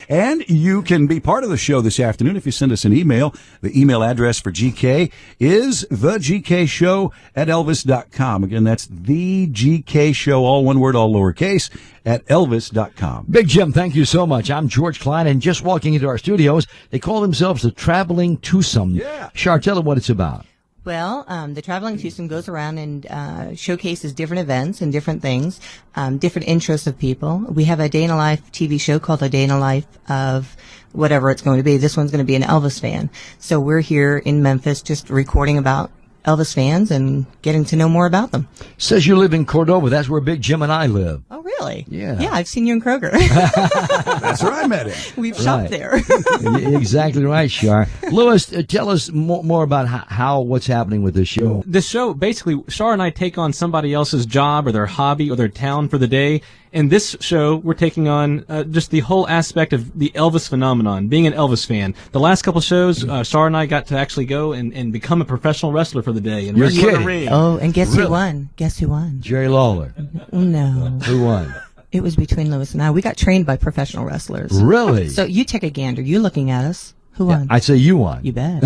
And you can be part of the show this afternoon if you send us an email. The email address for GK is thegkshow@elvis.com. Again, that's thegkshow, all one word, all lowercase, at elvis.com. Big Jim, thank you so much. I'm George Klein, and just walking into our studios, they call themselves the Traveling Twosome. Yeah. Char, tell them what it's about. Well, the Traveling Twosome goes around and showcases different events and different things, different interests of people. We have a day in a life TV show called A Day in a Life of whatever it's going to be. This one's going to be an Elvis fan. So we're here in Memphis just recording about Elvis fans and getting to know more about them. Says you live in Cordova. That's where Big Jim and I live. Oh, really? Yeah. Yeah, I've seen you in Kroger. That's where I met him. We've shopped there. Exactly right, Char. Lewis, tell us more about what's happening with this show. This show, basically, Char and I take on somebody else's job or their hobby or their town for the day. In this show, we're taking on just the whole aspect of the Elvis phenomenon, being an Elvis fan. The last couple shows, Char and I got to actually go and become a professional wrestler for the day. And You're wrestle in the kidding. ring. Oh, and guess who won? Guess who won? Jerry Lawler. No. Who won? It was between Lewis and I. We got trained by professional wrestlers. Really? So you take a gander. You're looking at us. Who won? I'd say you won. You bet.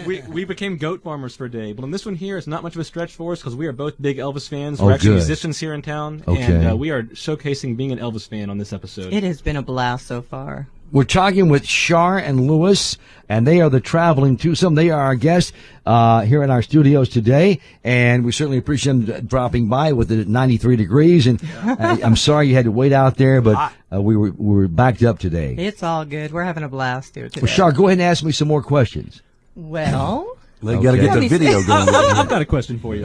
We became goat farmers for a day. But on this one here, it's not much of a stretch for us because we are both big Elvis fans. Oh, We're actually good. musicians here in town. Okay. And we are showcasing being an Elvis fan on this episode. It has been a blast so far. We're talking with Char and Lewis, and they are the Traveling Twosome. They are our guests here in our studios today, and we certainly appreciate them dropping by with the 93 degrees. And I'm sorry you had to wait out there, but we were backed up today. It's all good. We're having a blast here today. Well, Char, go ahead and ask me some more questions. Well, They got to get the video going. I've got a question for you.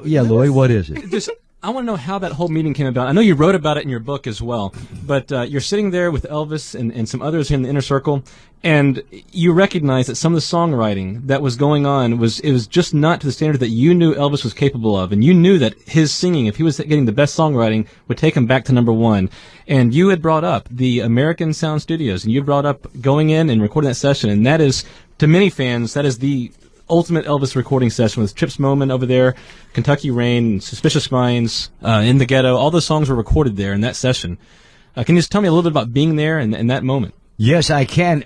Yeah, Lloyd, what is it? Just, I want to know how that whole meeting came about. I know you wrote about it in your book as well, but you're sitting there with Elvis and some others in the inner circle, and you recognize that some of the songwriting that was going on was just not to the standard that you knew Elvis was capable of, and you knew that his singing, if he was getting the best songwriting, would take him back to number one. And you had brought up the American Sound Studios, and you brought up going in and recording that session, and that is, to many fans, that is the ultimate Elvis recording session with Chips Moman over there, Kentucky Rain, Suspicious Minds, In the Ghetto. All those songs were recorded there in that session. Can you just tell me a little bit about being there and that moment? Yes, I can.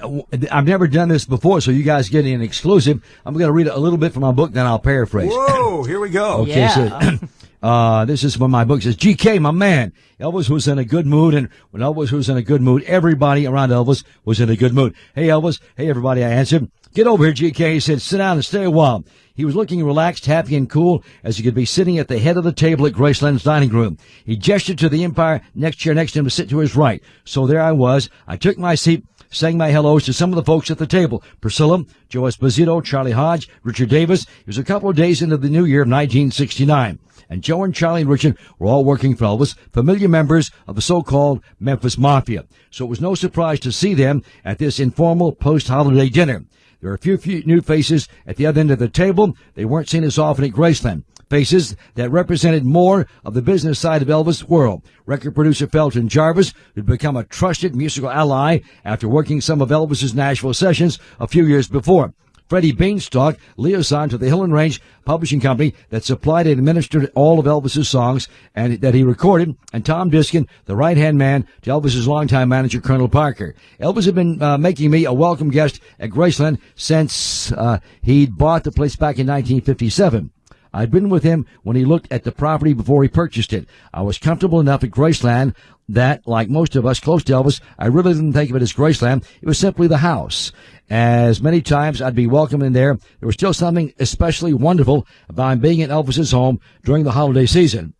I've never done this before, so you guys getting an exclusive. I'm going to read a little bit from my book, then I'll paraphrase. Whoa, here we go. Okay, so this is from my book. It says, GK, my man, Elvis was in a good mood, and when Elvis was in a good mood, everybody around Elvis was in a good mood. Hey, Elvis. Hey, everybody, I answered. Get over here, GK. He said, sit down and stay a while. He was looking relaxed, happy, and cool as he could be sitting at the head of the table at Graceland's dining room. He gestured to the Empire next chair next to him to sit to his right. So there I was. I took my seat, sang my hellos to some of the folks at the table. Priscilla, Joe Esposito, Charlie Hodge, Richard Davis. It was a couple of days into the new year of 1969. And Joe and Charlie and Richard were all working for Elvis, familiar members of the so-called Memphis Mafia. So it was no surprise to see them at this informal post-holiday dinner. There were a few new faces at the other end of the table. They weren't seen as often at Graceland. Faces that represented more of the business side of Elvis' world. Record producer Felton Jarvis, who'd become a trusted musical ally after working some of Elvis's Nashville sessions a few years before. Freddie Beanstalk, liaison to the Hill and Range publishing company that supplied and administered all of Elvis's songs and that he recorded, and Tom Diskin, the right-hand man to Elvis's longtime manager, Colonel Parker. Elvis had been making me a welcome guest at Graceland since he'd bought the place back in 1957. I'd been with him when he looked at the property before he purchased it. I was comfortable enough at Graceland that, like most of us close to Elvis, I really didn't think of it as Graceland. It was simply the house. As many times I'd be welcome in there, there was still something especially wonderful about being in Elvis's home during the holiday season.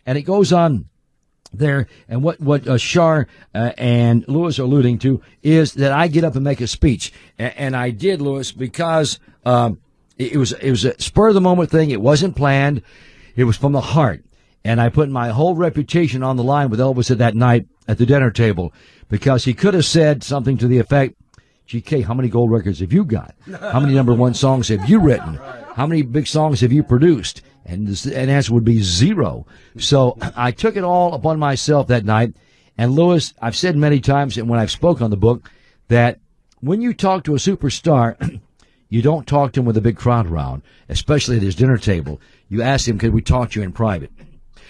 And it goes on there, and what Char and Lewis are alluding to is that I get up and make a speech. And I did, Lewis, because it was a spur of the moment thing. It wasn't planned. It was from the heart. And I put my whole reputation on the line with Elvis at that night at the dinner table, because he could have said something to the effect, GK, how many gold records have you got? How many number one songs have you written? How many big songs have you produced? And the answer would be 0. So I took it all upon myself that night. And Lewis, I've said many times, and when I've spoke on the book, that when you talk to a superstar, you don't talk to him with a big crowd around, especially at his dinner table. You ask him, could we talk to you in private?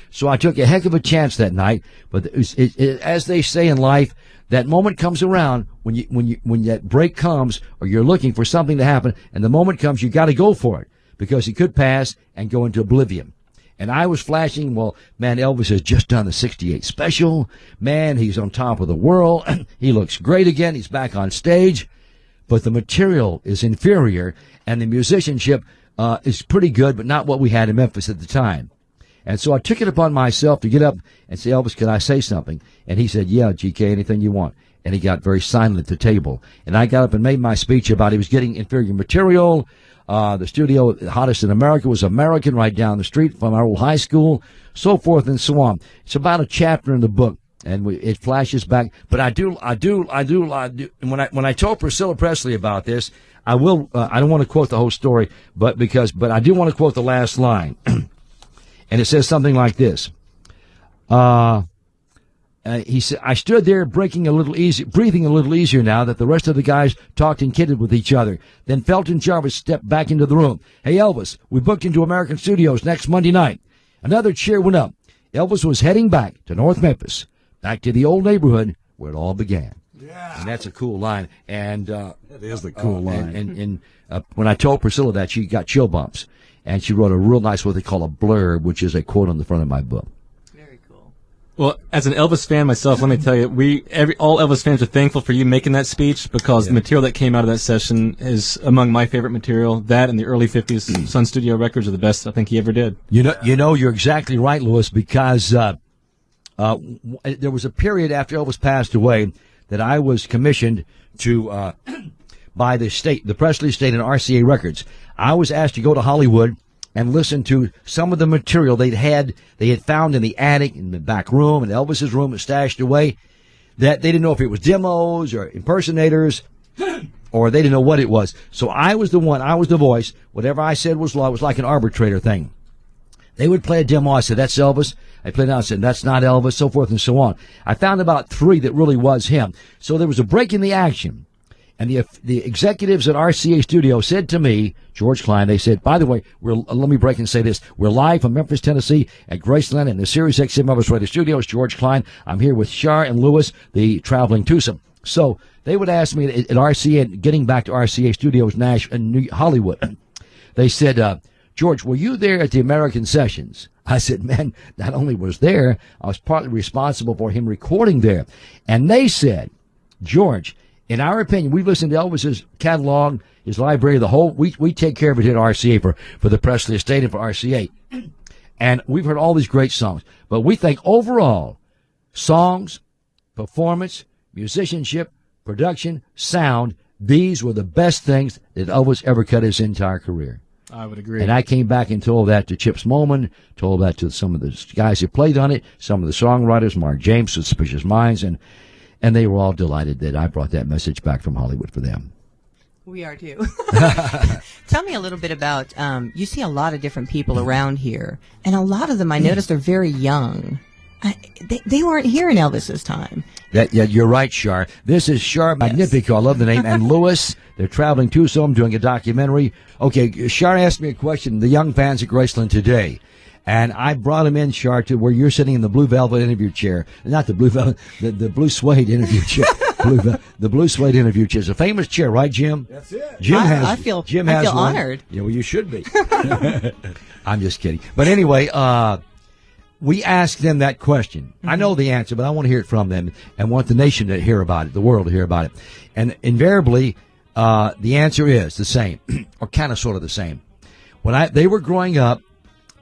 So I took a heck of a chance that night. But as they say in life, that moment comes around when that break comes, or you're looking for something to happen, and the moment comes, you got to go for it, because he could pass and go into oblivion. And I was flashing, well, man, Elvis has just done the 68 special. Man, he's on top of the world. He looks great again. He's back on stage. But the material is inferior, and the musicianship is pretty good, but not what we had in Memphis at the time. And so I took it upon myself to get up and say, Elvis, can I say something? And he said, yeah, GK, anything you want. And he got very silent at the table. And I got up and made my speech about he was getting inferior material. The studio, the hottest in America, was American, right down the street from our old high school, so forth and so on. It's about a chapter in the book, and it flashes back. But I do. And when I told Priscilla Presley about this, I will. I don't want to quote the whole story, but I do want to quote the last line, and it says something like this. He said, I stood there breathing a little easier now that the rest of the guys talked and kidded with each other. Then Felton Jarvis stepped back into the room. Hey, Elvis, we booked into American Studios next Monday night. Another cheer went up. Elvis was heading back to North Memphis, back to the old neighborhood where it all began. Yeah. And that's a cool line. And that is the cool line. And when I told Priscilla that, she got chill bumps. And she wrote a real nice, what they call a blurb, which is a quote on the front of my book. Well, as an Elvis fan myself, let me tell you, all Elvis fans are thankful for you making that speech, because the material that came out of that session is among my favorite material. That and the early 50s Sun Studio records are the best I think he ever did. You know, you're exactly right, Louis, because there was a period after Elvis passed away that I was commissioned to by the Presley Estate and RCA Records. I was asked to go to Hollywood and listen to some of the material they had found in the attic, in the back room, in Elvis's room, and stashed away, that they didn't know if it was demos or impersonators, or they didn't know what it was. So I was the voice. Whatever I said was law. It was like an arbitrator thing. They would play a demo. I said, that's Elvis. I played it out and said, that's not Elvis, so forth and so on. I found about 3 that really was him. So there was a break in the action. And the executives at RCA Studio said to me, George Klein, they said, by the way, let me break and say this. We're live from Memphis, Tennessee at Graceland in the Sirius XM Elvis Radio Studios. George Klein. I'm here with Shar and Louis, the Traveling Twosome. So they would ask me at RCA, getting back to RCA Studios in Hollywood, they said, George, were you there at the American sessions? I said, man, not only was there, I was partly responsible for him recording there. And they said, George, in our opinion, we've listened to Elvis's catalog, his library, we take care of it at RCA for the Presley Estate and for RCA. And we've heard all these great songs. But we think overall, songs, performance, musicianship, production, sound, these were the best things that Elvis ever cut his entire career. I would agree. And I came back and told that to Chips Moman, told that to some of the guys who played on it, some of the songwriters, Mark James, Suspicious Minds, and they were all delighted that I brought that message back from Hollywood for them. We are too. Tell me a little bit about, you see a lot of different people around here, and a lot of them I noticed are very young. They weren't here in Elvis's time. Yeah, you're right, Shar. This is Shar Magnifico. I love the name. And Louis, they're Traveling Twosome, doing a documentary. Okay, Shar asked me a question, the young fans at Graceland today. And I brought him in, Shar, to where you're sitting in the blue velvet interview chair. Not the blue velvet, the blue suede interview chair. The blue suede interview chair. It's a famous chair, right, Jim? That's it. I feel honored. Yeah, well, you should be. I'm just kidding. But anyway, we asked them that question. I know the answer, but I want to hear it from them and want the nation to hear about it, the world to hear about it. And invariably, the answer is the same, or kind of sort of the same. When they were growing up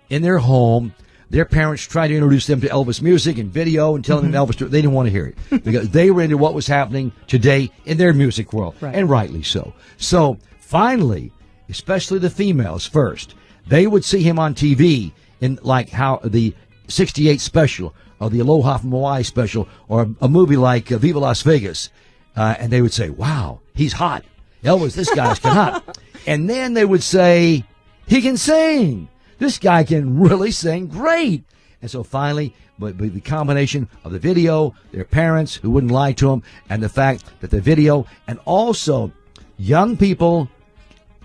in their home, their parents tried to introduce them to Elvis music and video and telling them Elvis, they didn't want to hear it because they were into what was happening today in their music world, and rightly so. So finally, especially the females first, they would see him on TV in like how the 68 special or the Aloha from Hawaii special or a movie like Viva Las Vegas, and they would say, wow, he's hot. Elvis, this guy's hot. And then they would say, he can sing. This guy can really sing great. And so finally, but the combination of the video, their parents who wouldn't lie to them, and the fact that the video, and also young people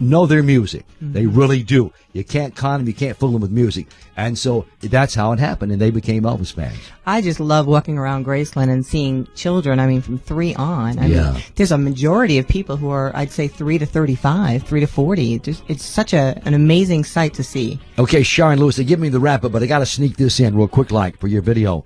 know their music. They really do. You can't con them. You can't fool them with music. And so that's how it happened, and they became Elvis fans. I just love walking around Graceland and seeing children, I mean, from 3 on. I mean, there's a majority of people who are, I'd say, 3 to 35, 3 to 40. It's such an amazing sight to see. Okay, Sharon Lewis, they give me the wrap-up, but I got to sneak this in real quick, for your video.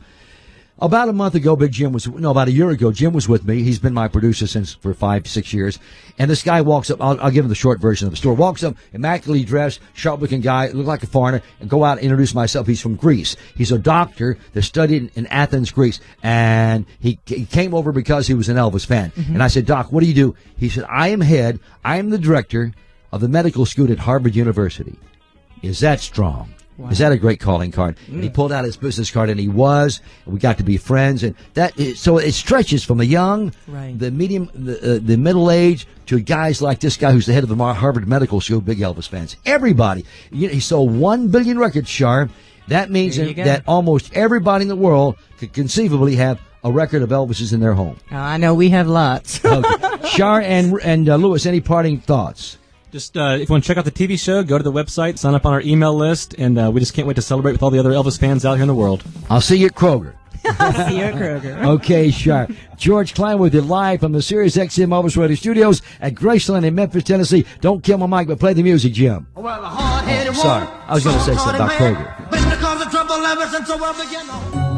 About a month ago, about a year ago, Jim was with me. He's been my producer for 5-6 years. And this guy walks up, I'll give him the short version of the story. Walks up, immaculately dressed, sharp-looking guy, looked like a foreigner, and go out and introduce myself. He's from Greece. He's a doctor that studied in Athens, Greece. And he came over because he was an Elvis fan. And I said, Doc, what do you do? He said, I am the director of the medical school at Harvard University. Is that strong? Wow. Is that a great calling card? And he pulled out his business card, and we got to be friends, and so it stretches from the young, the medium, the middle age, to guys like this guy who's the head of the Harvard Medical School, big Elvis fans. Everybody. He sold 1 billion records, Sharp. That means that almost everybody in the world could conceivably have a record of Elvis's in their home. I know we have lots. Okay. Shar and Lewis, any parting thoughts? Just if you want to check out the TV show, go to the website, sign up on our email list, and we just can't wait to celebrate with all the other Elvis fans out here in the world. I'll see you at Kroger. See you at Kroger. Okay, sure. George Klein with you live from the Sirius XM Elvis Radio Studios at Graceland in Memphis, Tennessee. Don't kill my mic, but play the music, Jim. Well, a hard-headed Sorry, I was going to say something about Kroger. Been the cause of trouble ever since the world began.